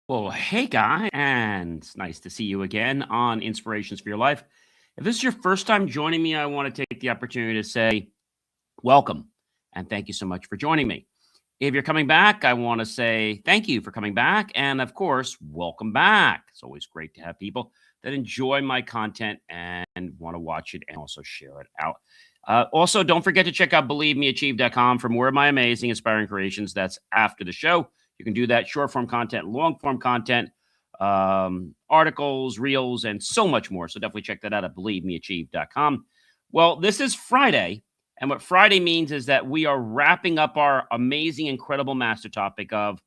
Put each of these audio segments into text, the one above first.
Well, hey, guy, and it's nice to see you again on Inspirations for Your Life. If this is your first time joining me, I want to take the opportunity to say welcome and thank you so much for joining me. If you're coming back, I want to say thank you for coming back. And of course, welcome back. It's always great to have people that enjoy my content and want to watch it and also share it out. Also, don't forget to check out believemeachieve.com for more of my amazing, inspiring creations. That's after the show. You can do that short form content, long form content, articles, reels, and so much more. So definitely check that out at believemeachieve.com. Well, this is Friday. And what Friday means is that we are wrapping up our amazing, incredible master topic of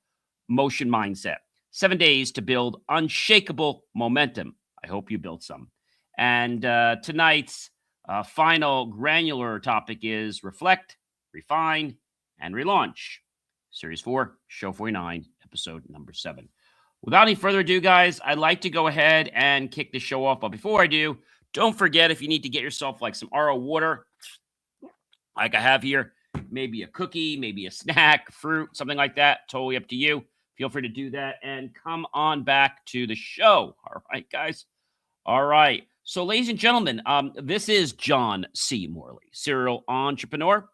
motion mindset. 7 days to build unshakable momentum. I hope you built some. And tonight's final granular topic is reflect, refine, and relaunch. Series 4, Show 49, episode number 7. Without any further ado, guys, I'd like to go ahead and kick the show off. But before I do, don't forget if you need to get yourself like some RO water, like I have here, maybe a cookie, maybe a snack, fruit, something like that. Totally up to you. Feel free to do that and come on back to the show. All right, guys. All right. So, ladies and gentlemen, this is John C. Morley, serial entrepreneur,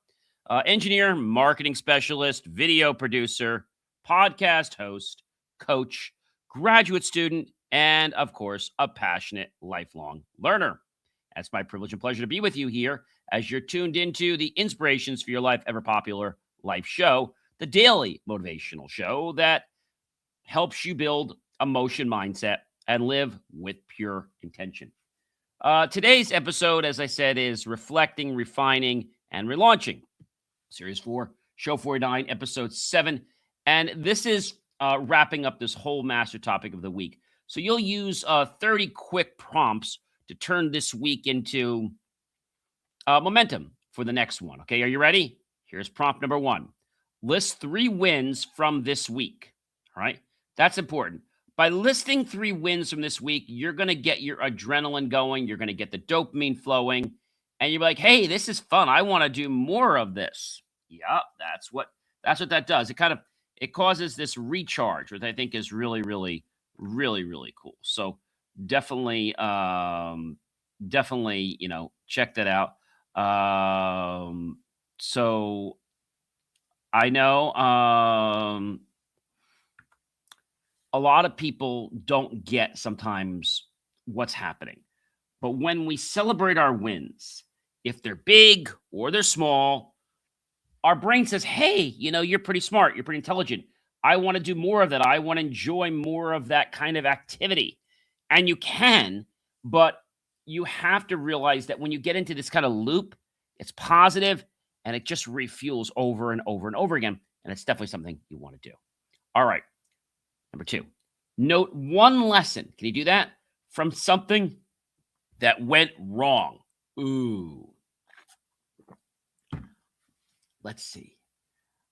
engineer, marketing specialist, video producer, podcast host, coach, graduate student, and of course, a passionate lifelong learner. It's my privilege and pleasure to be with you here as you're tuned into the Inspirations for Your Life Ever Popular Life Show, the daily motivational show that helps you build a motion mindset and live with pure intention. Today's episode, as I said, is Reflecting, Refining, and Relaunching. Series 4, Show 49, Episode 7. And this is wrapping up this whole master topic of the week. So you'll use 30 quick prompts to turn this week into momentum for the next one. Okay, are you ready? Here's prompt number 1. List 3 wins from this week. All right, that's important. By listing 3 wins from this week, you're going to get your adrenaline going. You're going to get the dopamine flowing. And you're like, hey, this is fun. I want to do more of this. Yeah, that's what that does. It causes this recharge, which I think is really, really, really, really cool. So definitely, check that out. So I know a lot of people don't get sometimes what's happening. But when we celebrate our wins, if they're big or they're small, our brain says, hey, you're pretty smart. You're pretty intelligent. I want to do more of that. I want to enjoy more of that kind of activity. And you can, but you have to realize that when you get into this kind of loop, it's positive and it just refuels over and over and over again. And it's definitely something you want to do. All right. Number 2, note one lesson. Can you do that? From something that went wrong. Ooh. Let's see.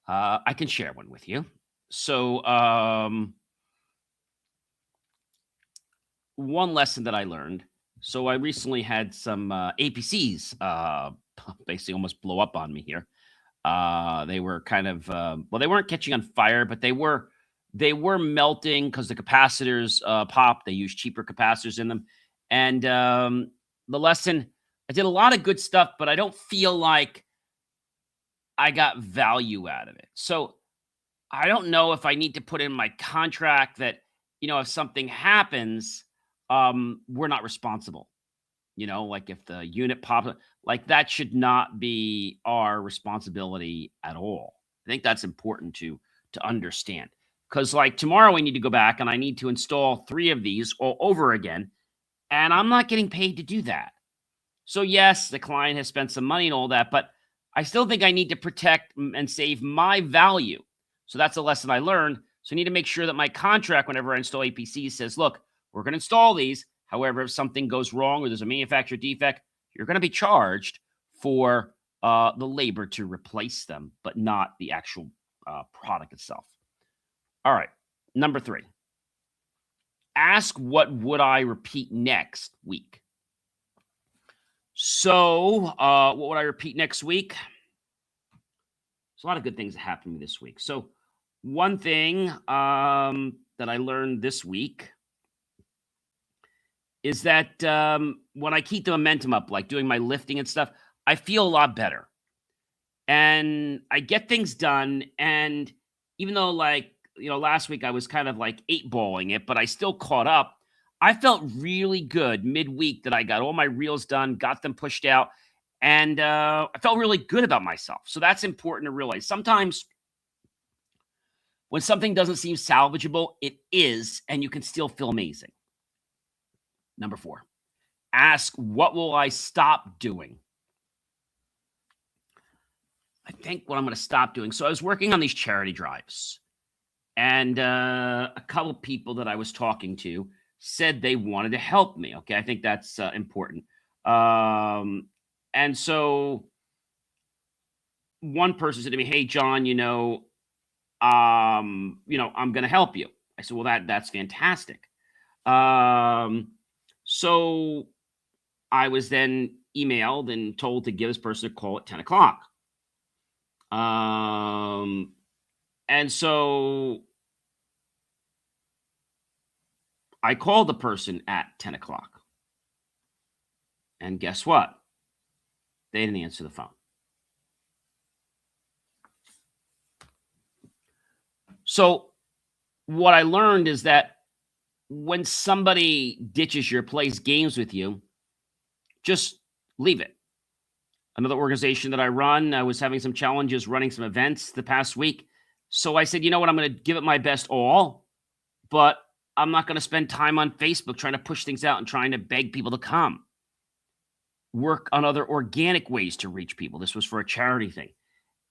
I can share one with you. So, one lesson that I learned. So I recently had some APCs basically almost blow up on me here. They were kind of they weren't catching on fire, but they were melting because the capacitors popped. They used cheaper capacitors in them, and the lesson. I did a lot of good stuff, but I don't feel like I got value out of it. So I don't know if I need to put in my contract that if something happens, we're not responsible. Like if the unit pops, like that should not be our responsibility at all. I think that's important to understand. Because like tomorrow we need to go back and I need to install 3 of these all over again. And I'm not getting paid to do that. So yes, the client has spent some money and all that, but I still think I need to protect and save my value. So that's a lesson I learned. So I need to make sure that my contract, whenever I install APCs, says, look, we're going to install these. However, if something goes wrong or there's a manufacturer defect, you're going to be charged for the labor to replace them, but not the actual product itself. All right. Number 3. Ask what would I repeat next week? So what would I repeat next week? There's a lot of good things that happened to me this week. So one thing that that I learned this week is that when I keep the momentum up, like doing my lifting and stuff, I feel a lot better and I get things done. And even though, like, last week I was kind of like eight balling it, but I still caught up. I felt really good midweek that I got all my reels done, got them pushed out, and I felt really good about myself. So that's important to realize. Sometimes when something doesn't seem salvageable, it is, and you can still feel amazing. Number 4, ask, what will I stop doing? I think what I'm going to stop doing. So I was working on these charity drives, and a couple people that I was talking to said they wanted to help me. Okay, I think that's important. And so one person said to me, "Hey, John, I'm going to help you." I said, "Well, that's fantastic." So I was then emailed and told to give this person a call at 10 o'clock. And so I called the person at 10 o'clock. And guess what? They didn't answer the phone. So what I learned is that when somebody ditches your, plays games with you, just leave it. Another organization that I run, I was having some challenges running some events the past week. So I said, you know what? I'm going to give it my best all, but I'm not going to spend time on Facebook trying to push things out and trying to beg people to come. Work on other organic ways to reach people. This was for a charity thing.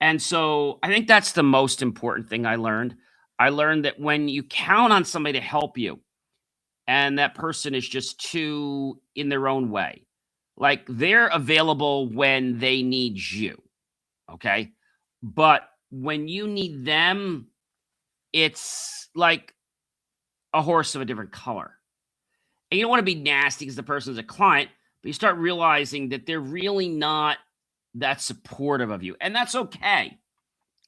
And so I think that's the most important thing I learned. I learned that when you count on somebody to help you and that person is just too in their own way, like they're available when they need you, okay? But when you need them, it's like a horse of a different color. And you don't want to be nasty because the person's a client, but you start realizing that they're really not that supportive of you. And that's okay.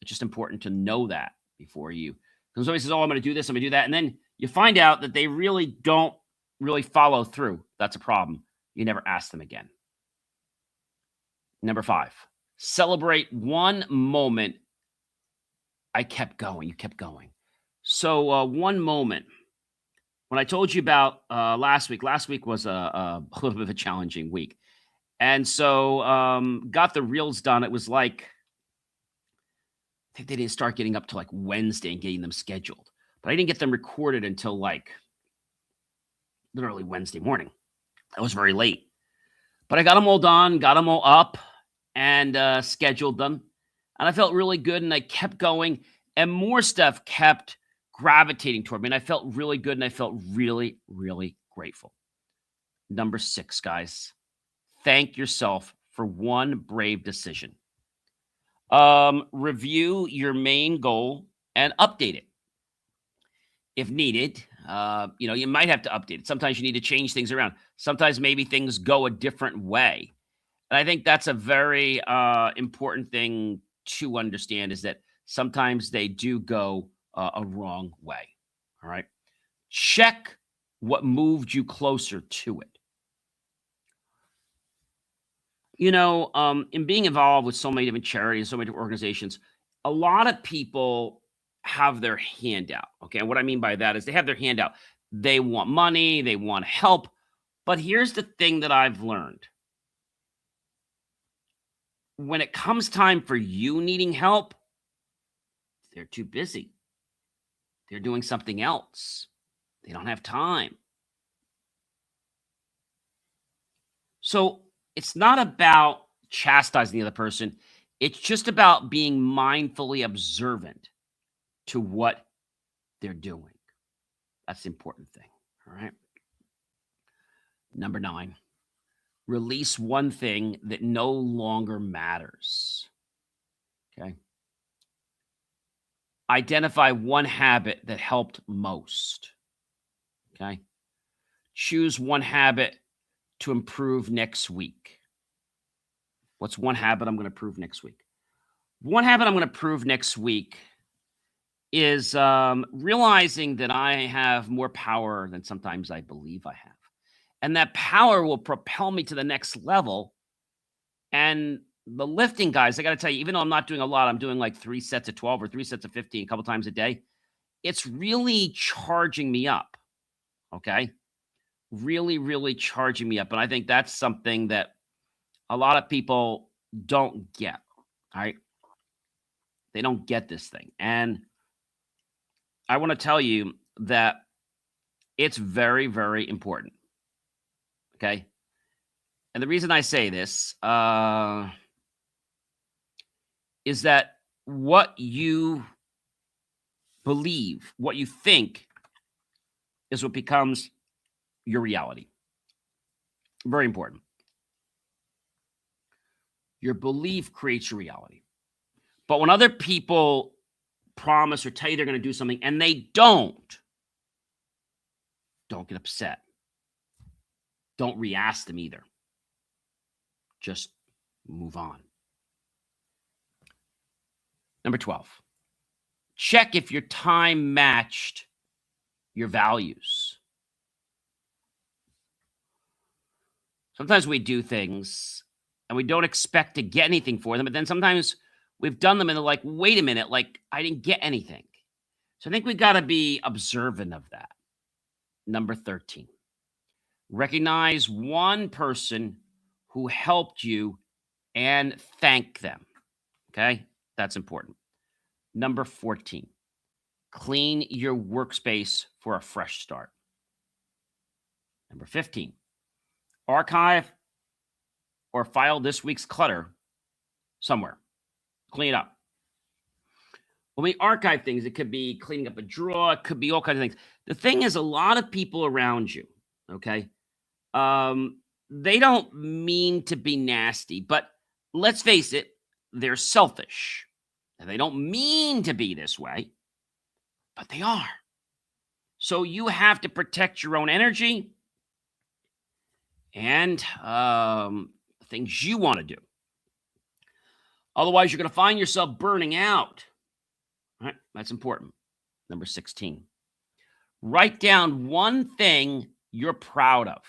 It's just important to know that before you, because somebody says, "Oh, I'm going to do this, I'm going to do that." And then you find out that they really don't really follow through. That's a problem. You never ask them again. Number 5, celebrate one moment. I kept going. You kept going. So one moment. When I told you about last week was a little bit of a challenging week. And so got the reels done. It was like, I think they didn't start getting up to like Wednesday and getting them scheduled. But I didn't get them recorded until like literally Wednesday morning. That was very late. But I got them all done, got them all up, and scheduled them. And I felt really good, and I kept going. And more stuff kept gravitating toward me. And I felt really good, and I felt really, really grateful. Number 6, guys. Thank yourself for one brave decision. Review your main goal and update it. If needed, you might have to update it. Sometimes you need to change things around. Sometimes maybe things go a different way. And I think that's a very important thing to understand, is that sometimes they do go a wrong way. All right. Check what moved you closer to it. In being involved with so many different charities, so many different organizations, a lot of people have their hand out. Okay. And what I mean by that is they have their hand out. They want money, they want help. But here's the thing that I've learned. When it comes time for you needing help, they're too busy. They're doing something else. They don't have time. So it's not about chastising the other person. It's just about being mindfully observant to what they're doing. That's the important thing. All right. Number 9, release one thing that no longer matters. Okay. Identify one habit that helped most. Okay. Choose one habit to improve next week. What's one habit I'm going to improve next week? One habit I'm going to improve next week is realizing that I have more power than sometimes I believe I have. And that power will propel me to the next level. And the lifting guys, I got to tell you, even though I'm not doing a lot, I'm doing like 3 sets of 12 or 3 sets of 15 a couple times a day. It's really charging me up. Okay. Really, really charging me up. And I think that's something that a lot of people don't get. All right. They don't get this thing. And I want to tell you that it's very, very important. Okay. And the reason I say this is that what you believe, what you think, is what becomes your reality. Very important. Your belief creates your reality. But when other people promise or tell you they're going to do something and they don't get upset. Don't re-ask them either. Just move on. Number 12, check if your time matched your values. Sometimes we do things and we don't expect to get anything for them, but then sometimes we've done them and they're like, wait a minute, like I didn't get anything. So I think we got to be observant of that. Number 13, recognize one person who helped you and thank them. Okay, that's important. Number 14, clean your workspace for a fresh start. Number 15, archive or file this week's clutter somewhere. Clean it up. When we archive things, it could be cleaning up a drawer, it could be all kinds of things. The thing is, a lot of people around you, okay, they don't mean to be nasty, but let's face it, they're selfish. And they don't mean to be this way, but they are. So you have to protect your own energy and things you want to do. Otherwise, you're going to find yourself burning out. All right, that's important. Number 16, write down one thing you're proud of.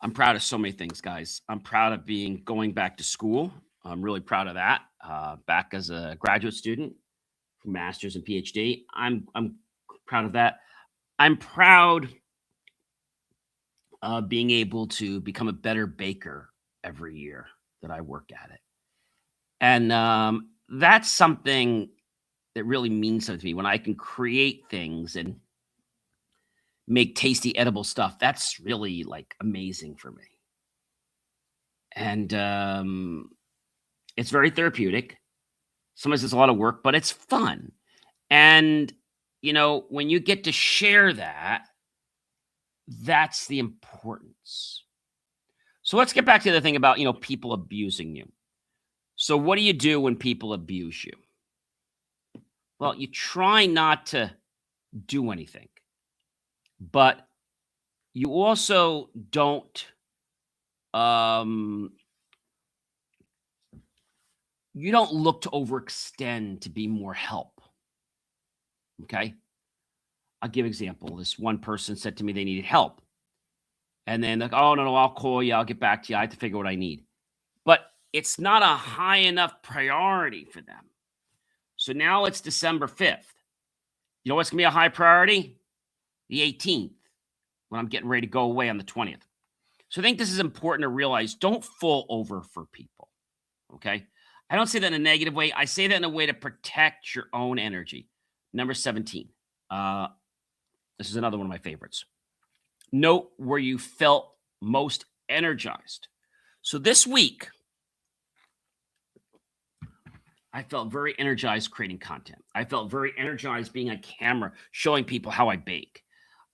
I'm proud of so many things, guys. I'm proud of going back to school. I'm really proud of that. Back as a graduate student, master's and PhD. I'm proud of that. I'm proud of being able to become a better baker every year that I work at it. And that's something that really means something to me. When I can create things and make tasty, edible stuff, that's really like amazing for me. And it's very therapeutic. Sometimes it's a lot of work, but it's fun. And, when you get to share that, that's the importance. So let's get back to the thing about, people abusing you. So what do you do when people abuse you? Well, you try not to do anything, but you also don't, you don't look to overextend to be more help. Okay. I'll give an example. This one person said to me they needed help. And then like, oh, no, I'll call you. I'll get back to you. I have to figure what I need. But it's not a high enough priority for them. So now it's December 5th. You know what's going to be a high priority? The 18th, when I'm getting ready to go away on the 20th. So I think this is important to realize. Don't fall over for people. Okay. I don't say that in a negative way. I say that in a way to protect your own energy. Number 17. This is another one of my favorites. Note where you felt most energized. So this week, I felt very energized creating content. I felt very energized being on camera, showing people how I bake.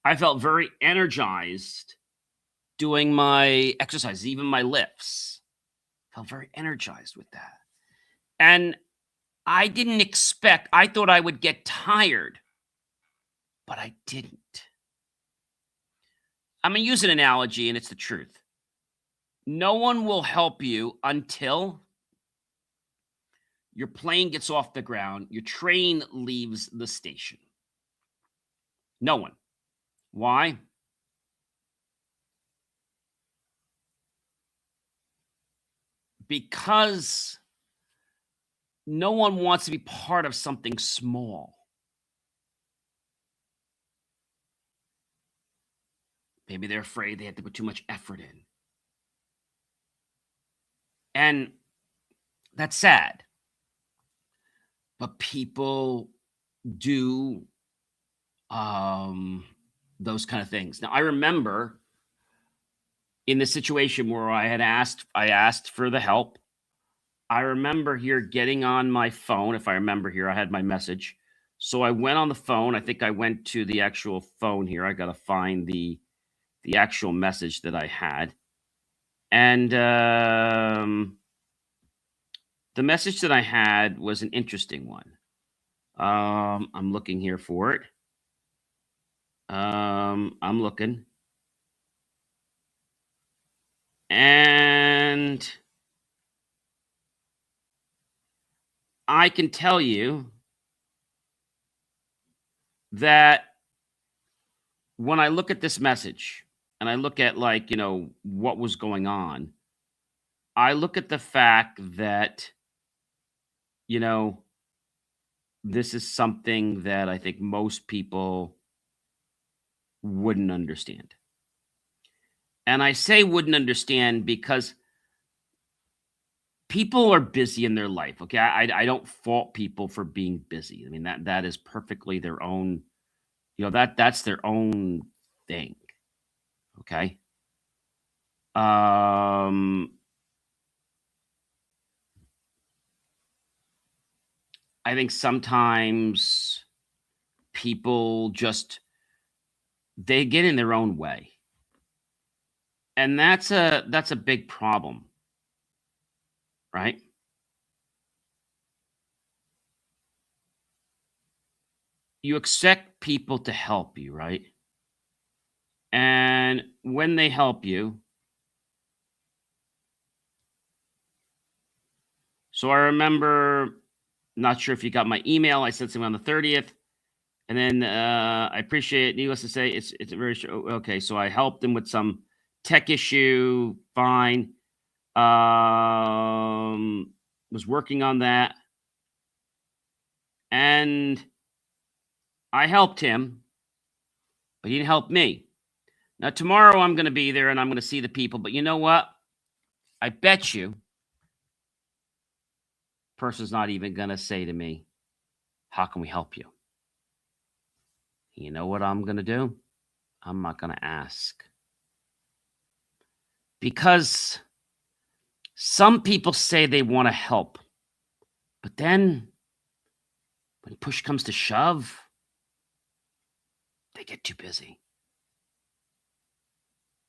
I felt very energized doing my exercises, even my lifts. I felt very energized with that. And I didn't expect, I thought I would get tired, but I didn't. I'm going to use an analogy, and it's the truth. No one will help you until Your plane gets off the ground. Your train leaves the station. No one. Why? Because no one wants to be part of something small. Maybe they're afraid they have to put too much effort in. And that's sad. But people do those kind of things. Now, I remember in the situation where I asked for the help. I remember here getting on my phone. If I remember here, I had my message. So I went on the phone. I think I went to the actual phone here. I got to find the actual message that I had. And the message that I had was an interesting one. I'm looking here for it. I'm looking. And I can tell you that when I look at this message and I look at, like, what was going on, I look at the fact that, you know, this is something that I think most people wouldn't understand. And I say wouldn't understand because people are busy in their life. Okay. I don't fault people for being busy. I mean, that is perfectly their own, that's their own thing. Okay. Um, I think sometimes people just they get in their own way. And that's a big problem, right? You expect people to help you, right? And when they help you, so I remember, not sure if you got my email. I sent something on the 30th. And then I appreciate it. Needless to say, it's a very okay. So I helped him with some tech issue. Fine. Was working on that, and I helped him, but he didn't help me. Now tomorrow I'm going to be there and I'm going to see the people. But you know what? I bet you, person's not even going to say to me, "How can we help you?" You know what I'm going to do? I'm not going to ask. Because some people say they want to help, but then when push comes to shove, they get too busy.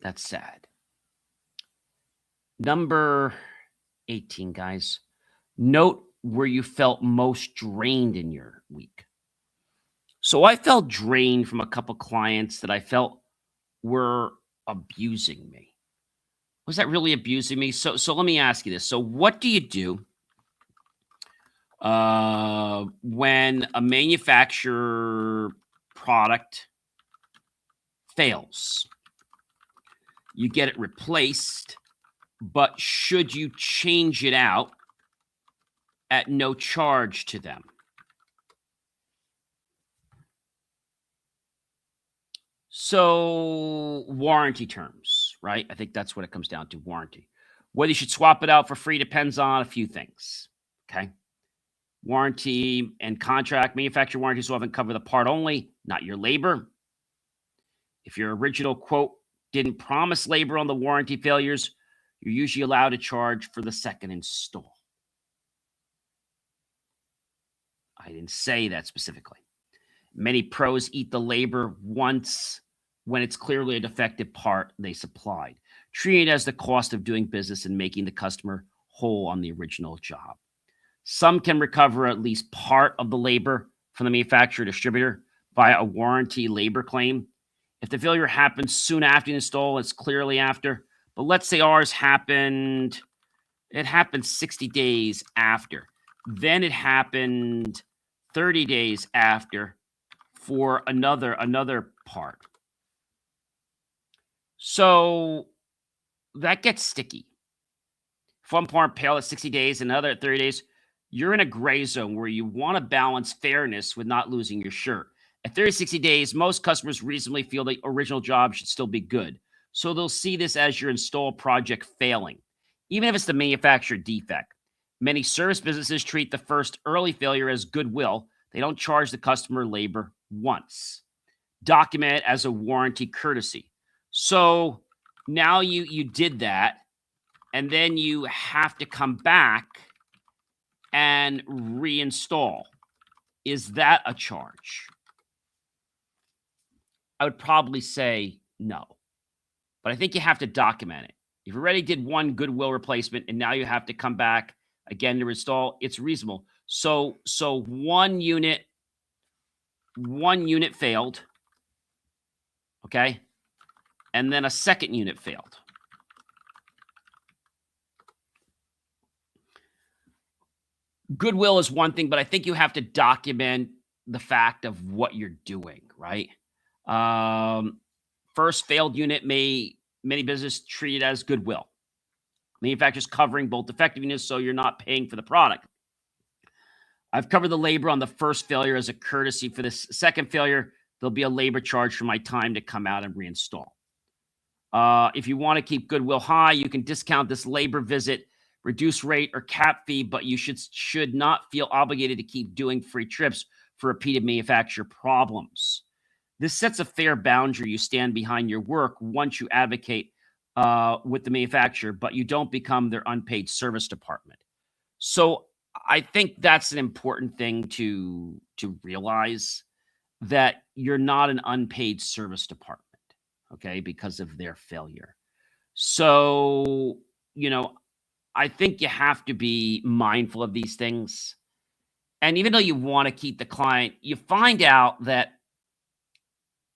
That's sad. Number 18, guys. Note where you felt most drained in your week. So I felt drained from a couple clients that I felt were abusing me. Was that really abusing me? So let me ask you this. So what do you do when a manufacturer product fails? You get it replaced, but should you change it out at no charge to them? So warranty terms, right? I think that's what it comes down to, warranty. Whether you should swap it out for free depends on a few things. Okay. Warranty and contract manufacturer warranties will often cover the part only, not your labor. If your original quote didn't promise labor on the warranty failures, you're usually allowed to charge for the second install. I didn't say that specifically. Many pros eat the labor once when it's clearly a defective part they supplied, treating it as the cost of doing business and making the customer whole on the original job. Some can recover at least part of the labor from the manufacturer distributor via a warranty labor claim. If the failure happens soon after the install, it's clearly after. But let's say ours happened, it happened 60 days after. Then it happened 30 days after for another part. So that gets sticky. If one part failed at 60 days, another at 30 days, you're in a gray zone where you want to balance fairness with not losing your shirt. At 30, 60 days, most customers reasonably feel the original job should still be good. So they'll see this as your install project failing, even if it's the manufacturer defect. Many service businesses treat the first early failure as goodwill. They don't charge the customer labor once. Document it as a warranty courtesy. So now you did that, and then you have to come back and reinstall. Is that a charge? I would probably say no, but I think you have to document it. If you already did one goodwill replacement and now you have to come back again to install, it's reasonable. So one unit failed, okay? And then a second unit failed. Goodwill is one thing, but I think you have to document the fact of what you're doing, right? First failed unit many businesses treat it as goodwill. Manufacturers covering both defective units, so you're not paying for the product. I've covered the labor on the first failure as a courtesy. For this second failure, there'll be a labor charge for my time to come out and reinstall. If you want to keep goodwill high, you can discount this labor visit, reduce rate or cap fee, but you should not feel obligated to keep doing free trips for repeated manufacturer problems. This sets a fair boundary. You stand behind your work once you advocate with the manufacturer, but you don't become their unpaid service department. So I think that's an important thing to realize, that you're not an unpaid service department, okay, because of their failure. So, I think you have to be mindful of these things. And even though you want to keep the client, you find out that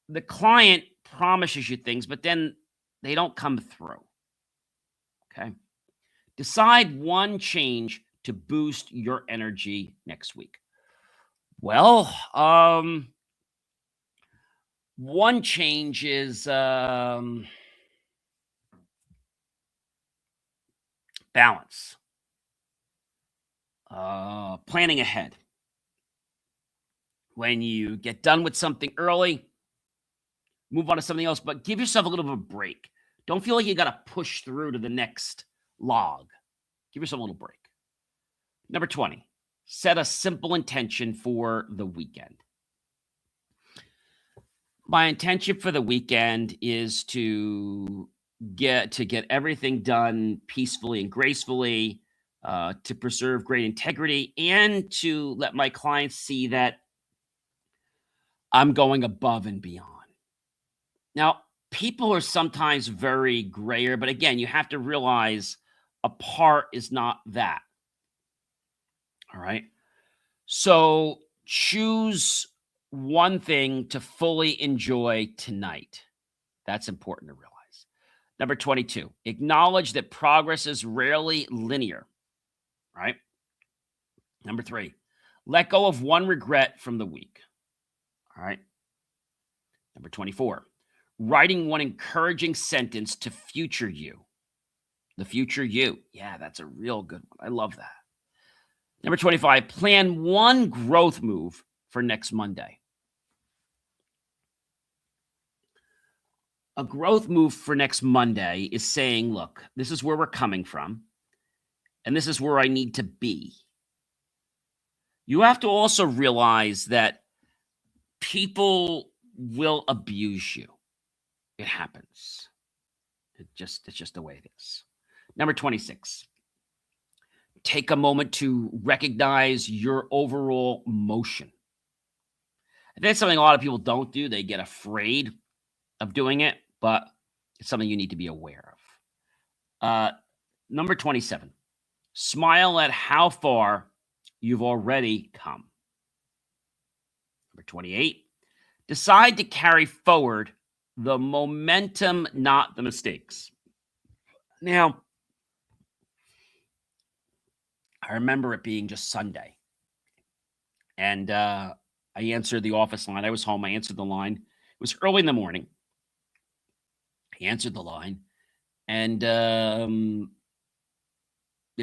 the client promises you things, but then they don't come through. Okay. Decide one change to boost your energy next week. Well, one change is balance. Planning ahead. When you get done with something early, move on to something else, but give yourself a little bit of a break. Don't feel like you got to push through to the next log. Give yourself a little break. Number 20, set a simple intention for the weekend. My intention for the weekend is to get everything done peacefully and gracefully, to preserve great integrity, and to let my clients see that I'm going above and beyond. Now, people are sometimes very grayer, but again, you have to realize a part is not that. All right. So choose one thing to fully enjoy tonight. That's important to realize. Number 22, acknowledge that progress is rarely linear. Right. Number 3, let go of one regret from the week. All right. Number 24, writing one encouraging sentence to future you. The future you. Yeah, that's a real good one. I love that. Number 25, plan one growth move for next Monday. A growth move for next Monday is saying, look, this is where we're coming from, and this is where I need to be. You have to also realize that people will abuse you. It happens. It's just the way it is. Number 26, take a moment to recognize your overall motion. And that's something a lot of people don't do. They get afraid of doing it, but it's something you need to be aware of. Number 27, smile at how far you've already come. Number 28, decide to carry forward the momentum, not the mistakes. Now, I remember it being just Sunday. And I answered the office line. I was home. I answered the line. It was early in the morning. I answered the line. And they're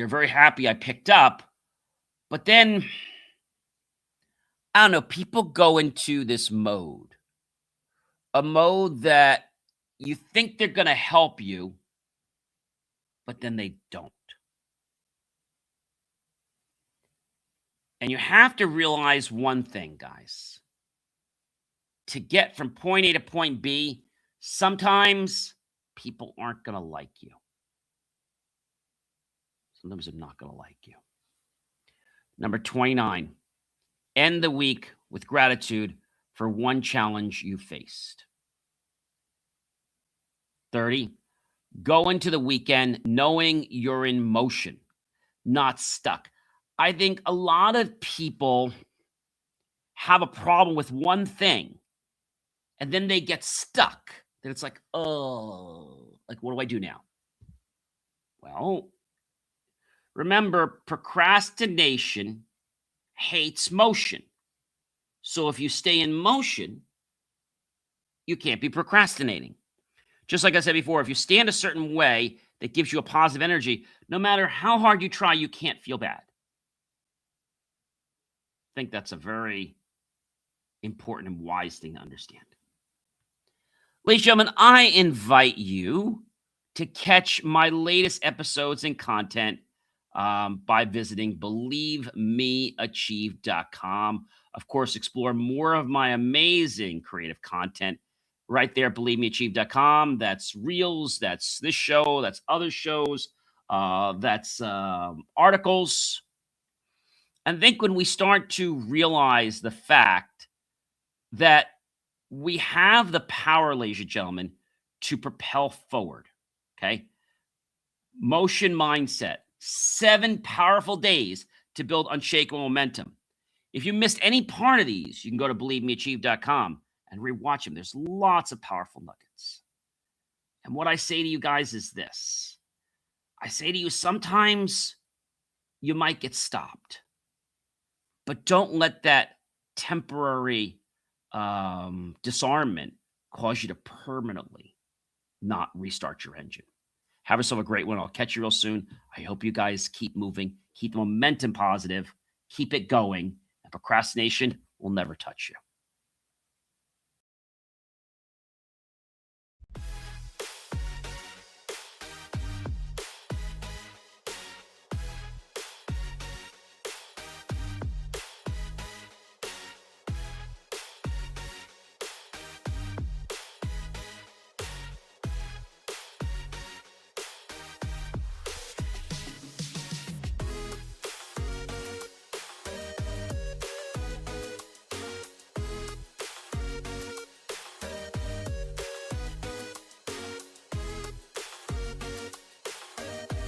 very happy I picked up. But then, I don't know, people go into this mode, a mode that you think they're going to help you, but then they don't. And you have to realize one thing, guys. To get from point A to point B, sometimes people aren't going to like you. Sometimes they're not going to like you. Number 29, end the week with gratitude for one challenge you faced. 30, go into the weekend knowing you're in motion, not stuck. I think a lot of people have a problem with one thing and then they get stuck. Then it's like, oh, like, what do I do now? Well, remember, procrastination hates motion. So if you stay in motion, you can't be procrastinating. Just like I said before, if you stand a certain way that gives you a positive energy, no matter how hard you try, you can't feel bad. I think that's a very important and wise thing to understand. Ladies and gentlemen, I invite you to catch my latest episodes and content by visiting believemeachieve.com. Of course, explore more of my amazing creative content right there, believemeachieve.com. That's reels, that's this show, that's other shows, that's articles. And I think when we start to realize the fact that we have the power, ladies and gentlemen, to propel forward, okay? Motion mindset, 7 powerful days to build unshakable momentum. If you missed any part of these, you can go to believemeachieve.com and rewatch them. There's lots of powerful nuggets. And what I say to you guys is this. I say to you, sometimes you might get stopped, but don't let that temporary disarmament cause you to permanently not restart your engine. Have yourself a great one. I'll catch you real soon. I hope you guys keep moving, keep the momentum positive, keep it going, and procrastination will never touch you.